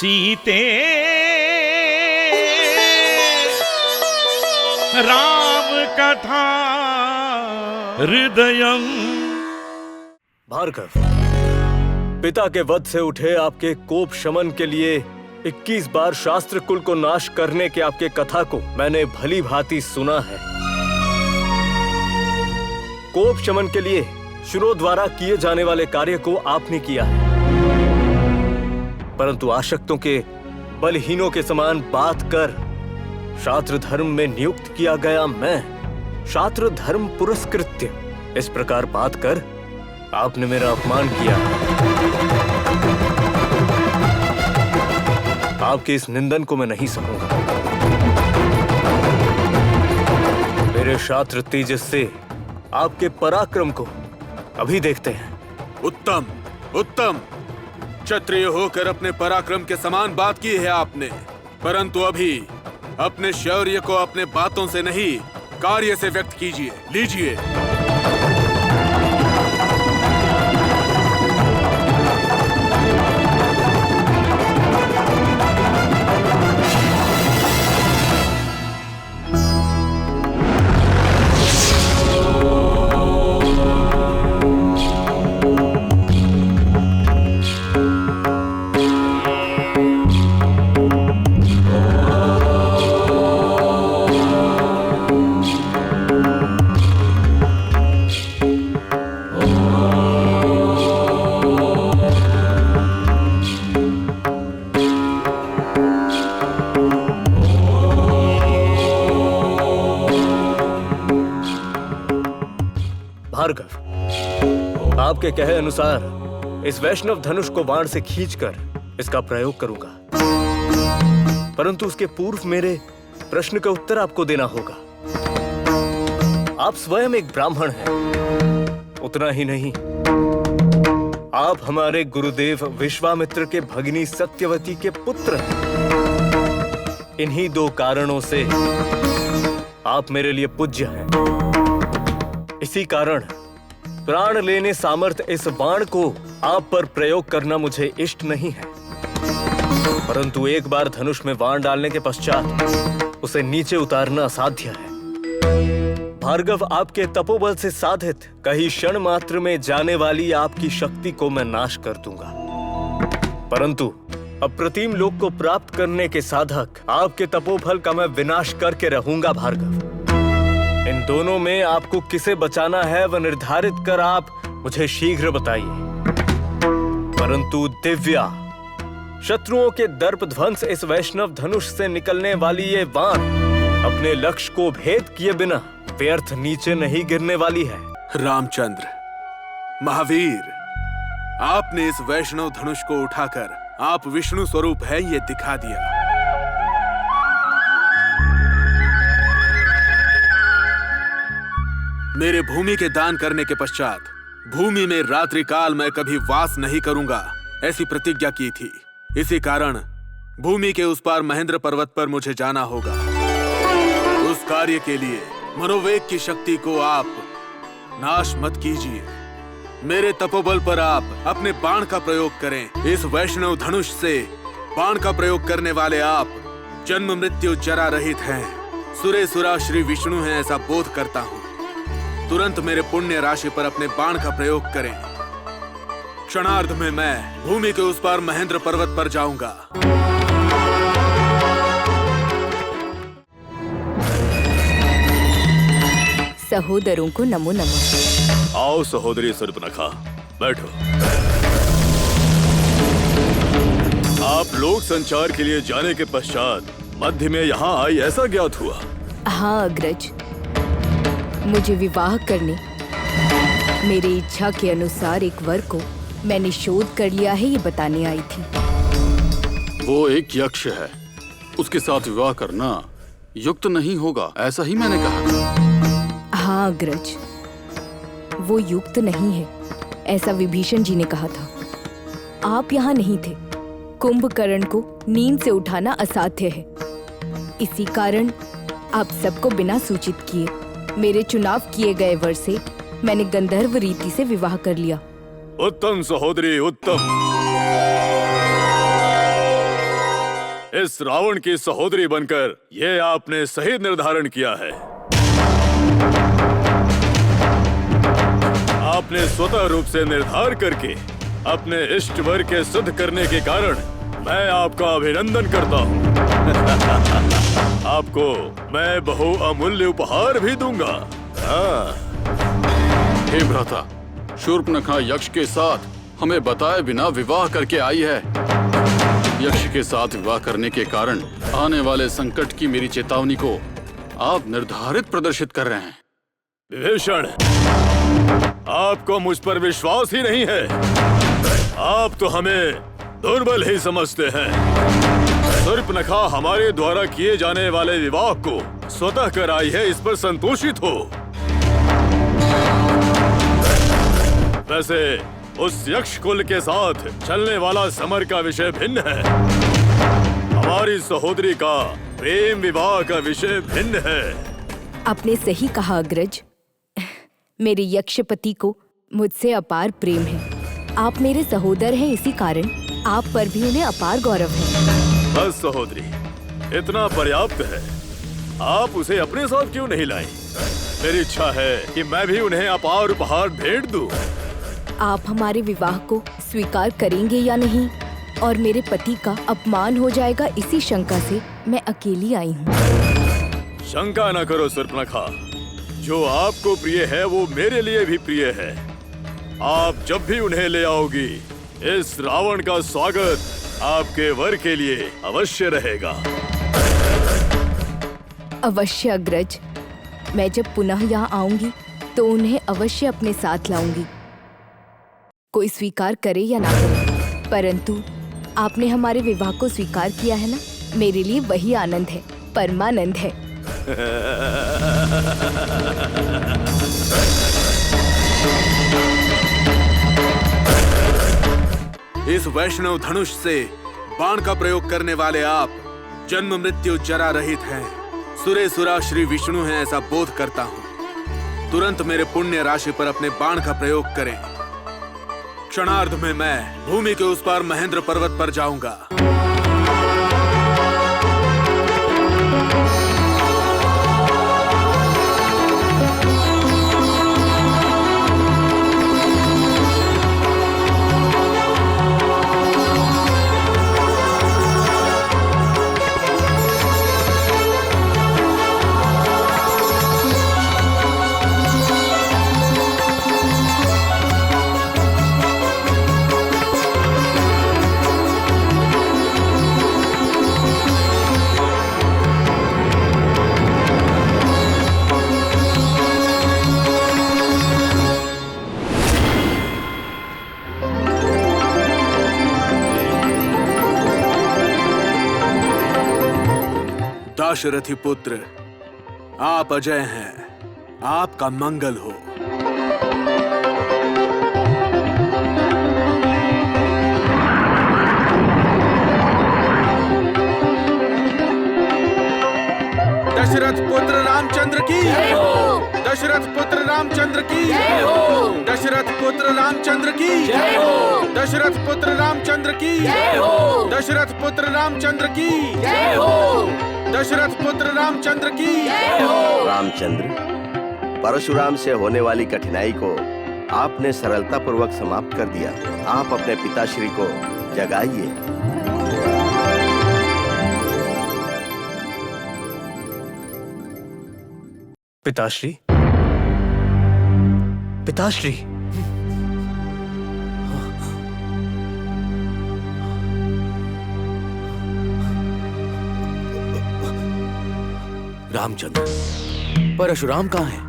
सीते राम कथा हृदयम। भार्गव, पिता के वध से उठे आपके कोप शमन के लिए 21 बार शास्त्र कुल को नाश करने के आपके कथा को मैंने भली भांति सुना है। कोप शमन के लिए शुरो द्वारा किए जाने वाले कार्य को आपने किया है, परंतु आशक्तों के बलहीनों के समान बात कर शास्त्र धर्म में नियुक्त किया गया मैं शास्त्र धर्म पुरस्कृत्य इस प्रकार बात कर आपने मेरा अपमान किया। आपके इस निंदन को मैं नहीं सकूंगा। मेरे शास्त्र तेजस से आपके पराक्रम को अभी देखते हैं। उत्तम उत्तम, क्षत्रिय होकर अपने पराक्रम के समान बात की है आपने, परंतु अभी अपने शौर्य को अपने बातों से नहीं कार्य से व्यक्त कीजिए। लीजिए। भार्गव, आपके कहे अनुसार इस वैष्णव धनुष को बाण से खींचकर इसका प्रयोग करूंगा, परंतु उसके पूर्व मेरे प्रश्न का उत्तर आपको देना होगा। आप स्वयं एक ब्राह्मण हैं। उतना ही नहीं, आप हमारे गुरुदेव विश्वामित्र के भगिनी सत्यवती के पुत्र हैं। इन्हीं दो कारणों से आप मेरे लिए पूज्य हैं। इसी कारण प्राण लेने सामर्थ्य इस बाण को आप पर प्रयोग करना मुझे इष्ट नहीं है, परंतु एक बार धनुष में बाण डालने के पश्चात उसे नीचे उतारना असाध्य है। भार्गव, आपके तपोबल से साधित कहीं क्षण मात्र में जाने वाली आपकी शक्ति को मैं नाश कर दूंगा, परंतु अप्रतिम लोक को प्राप्त करने के साधक आपके तपोबल का मैं विनाश करके रहूंगा। भार्गव, इन दोनों में आपको किसे बचाना है वह निर्धारित कर आप मुझे शीघ्र बताइए। परंतु दिव्या, शत्रुओं के दर्प ध्वंस इस वैष्णव धनुष से निकलने वाली ये बाण अपने लक्ष्य को भेद किए बिना व्यर्थ नीचे नहीं गिरने वाली है। रामचंद्र, महावीर, आपने इस वैष्णव धनुष को उठाकर आप विष्णु स्वरूप है ये दिखा दिया। मेरे भूमि के दान करने के पश्चात भूमि में रात्रि काल मैं कभी वास नहीं करूंगा ऐसी प्रतिज्ञा की थी। इसी कारण भूमि के उस पार महेंद्र पर्वत पर मुझे जाना होगा। उस कार्य के लिए मनोवेग की शक्ति को आप नाश मत कीजिए। मेरे तपोबल पर आप अपने बाण का प्रयोग करें। इस वैष्णव धनुष से बाण का प्रयोग करने वाले आप जन्म मृत्यु जरा रहित हैं। सुरे सुरा श्री विष्णु हैं ऐसा बोध करता हूँ। तुरंत मेरे पुण्य राशि पर अपने बाण का प्रयोग करें। क्षणार्ध में मैं भूमि के उस पार महेंद्र पर्वत पर जाऊंगा। सहोदरों को नमो नमः। आओ सहोदरी सूर्पनखा, बैठो। आप लोक संचार के लिए जाने के पश्चात मध्य में यहाँ आई ऐसा ज्ञात हुआ? हाँ अग्रज, मुझे विवाह करने मेरी इच्छा के अनुसार एक वर को मैंने शोध कर लिया है, ये बताने आई थी। वो एक यक्ष है, उसके साथ विवाह करना युक्त नहीं होगा, ऐसा ही मैंने कहा। हाँ अग्रज, वो युक्त नहीं है, ऐसा विभीषण जी ने कहा था। आप यहाँ नहीं थे। कुंभकर्ण को नींद से उठाना असाध्य है, इसी कारण आप सबको बिना सूचित किए मेरे चुनाव किए गए वर से मैंने गंधर्व रीति से विवाह कर लिया। उत्तम सहोदरी, उत्तम। इस रावण की सहोदरी बनकर ये आपने सही निर्धारण किया है। आपने स्वतः रूप से निर्धार करके अपने इष्ट वर के सिद्ध करने के कारण मैं आपका अभिनंदन करता हूँ। आपको मैं बहुअमूल्य उपहार भी दूंगा। हाँ। हे भ्राता, शूर्पणखा यक्ष के साथ हमें बताए बिना विवाह करके आई है। यक्ष के साथ विवाह करने के कारण आने वाले संकट की मेरी चेतावनी को आप निर्धारित प्रदर्शित कर रहे हैं। विभीषण, आपको मुझ पर विश्वास ही नहीं है। आप तो हमें दुर्बल ही समझते हैं। शूर्पणखा हमारे द्वारा किए जाने वाले विवाह को स्वतः कराई है, इस पर संतोषित हो। वैसे उस यक्ष कुल के साथ चलने वाला समर का विषय भिन्न है। हमारी सहोदरी का प्रेम विवाह का विषय भिन्न है। आपने सही कहा अग्रज। मेरे यक्षपति को मुझसे अपार प्रेम है। आप मेरे सहोदर हैं, इसी कारण आप पर भी उन्हें अपार गौरव है। बस सहोदरी, इतना पर्याप्त है। आप उसे अपने साथ क्यों नहीं लाई? मेरी इच्छा है कि मैं भी उन्हें अपार उपहार भेंट दूं। आप हमारे विवाह को स्वीकार करेंगे या नहीं, और मेरे पति का अपमान हो जाएगा, इसी शंका से मैं अकेली आई हूँ। शंका न करो शूर्पणखा, जो आपको प्रिय है वो मेरे लिए भी प्रिय है। आप जब भी उन्हें ले आओगी, इस रावण का स्वागत आपके वर के लिए अवश्य रहेगा। अवश्य अग्रज। मैं जब पुनः यहाँ आऊंगी तो उन्हें अवश्य अपने साथ लाऊंगी। कोई स्वीकार करे या ना करे, परंतु आपने हमारे विवाह को स्वीकार किया है ना, मेरे लिए वही आनंद है, परमानंद है। इस वैष्णव धनुष से बाण का प्रयोग करने वाले आप जन्म मृत्यु जरा रहित हैं। सुरेसुरा श्री विष्णु हैं, ऐसा बोध करता हूँ। तुरंत मेरे पुण्य राशि पर अपने बाण का प्रयोग करें। क्षणार्ध में मैं भूमि के उस पार महेंद्र पर्वत पर जाऊंगा। दाशरथी पुत्र, आप अजय हैं। आपका मंगल हो। दशरथ पुत्र रामचंद्र की जय हो। दशरथ पुत्र रामचंद्र की जय हो। दशरथ पुत्र रामचंद्र की जय हो। दशरथ पुत्र रामचंद्र की जय हो। दशरथ पुत्र रामचंद्र की जय हो। दशरथ पुत्र रामचंद्र की जय हो। रामचंद्र, परशुराम से होने वाली कठिनाई को आपने सरलता पूर्वक समाप्त कर दिया। आप अपने पिताश्री को जगाइए। पिताश्री, पिताश्री। रामचंद्र, परशुराम कहाँ हैं?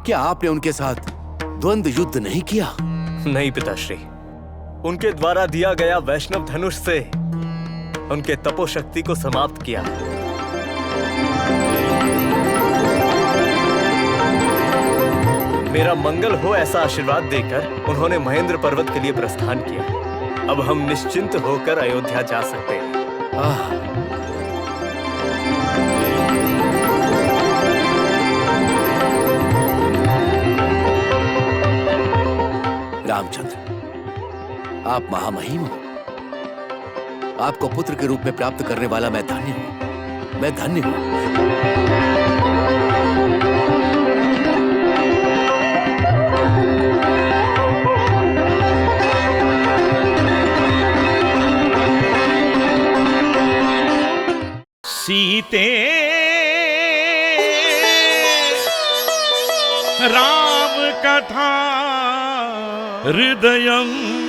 क्या आपने उनके साथ द्वंद्व युद्ध नहीं किया? नहीं पिताश्री, उनके द्वारा दिया गया वैष्णव धनुष से उनके तपोशक्ति को समाप्त किया। मेरा मंगल हो ऐसा आशीर्वाद देकर उन्होंने महेंद्र पर्वत के लिए प्रस्थान किया। अब हम निश्चिंत होकर अयोध्या जा सकते हैं। रामचंद्र, आप महामहिम हो। आपको पुत्र के रूप में प्राप्त करने वाला मैं धन्य हूँ। मैं धन्य हूँ। सीते राम कथा हृदयं